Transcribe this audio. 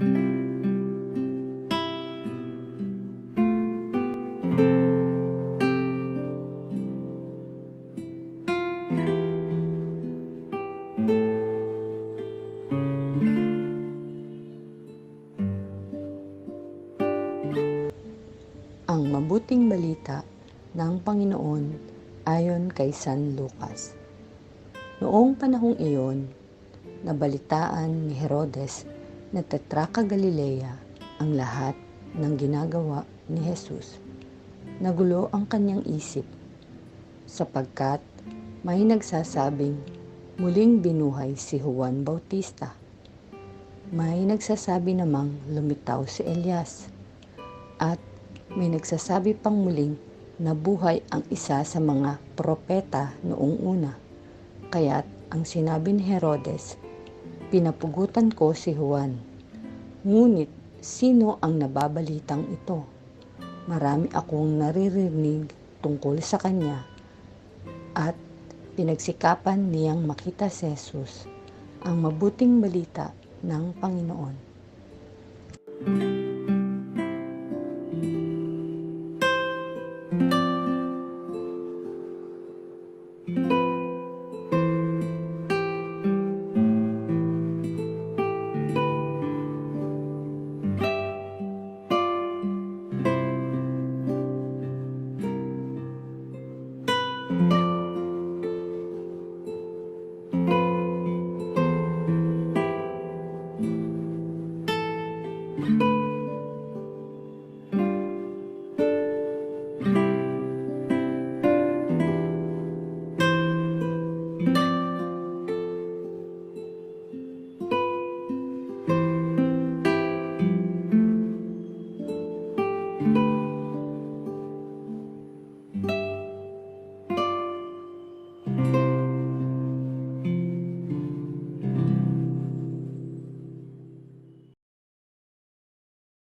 Ang mabuting balita ng Panginoon ayon kay San Lucas. Noong panahong iyon, nabalitaan ni Herodes na Tetrarca Galilea ang lahat ng ginagawa ni Jesus. Nagulo ang kanyang isip, sapagkat may nagsasabing muling binuhay si Juan Bautista. May nagsasabi namang lumitaw si Elias, at may nagsasabi pang muling nabuhay ang isa sa mga propeta noong una. Kaya't ang sinabi ni Herodes, pinapugutan ko si Juan. Ngunit sino ang nababalitang ito? Marami akong naririnig tungkol sa kanya, at pinagsikapan niyang makita si Jesus, ang mabuting balita ng Panginoon.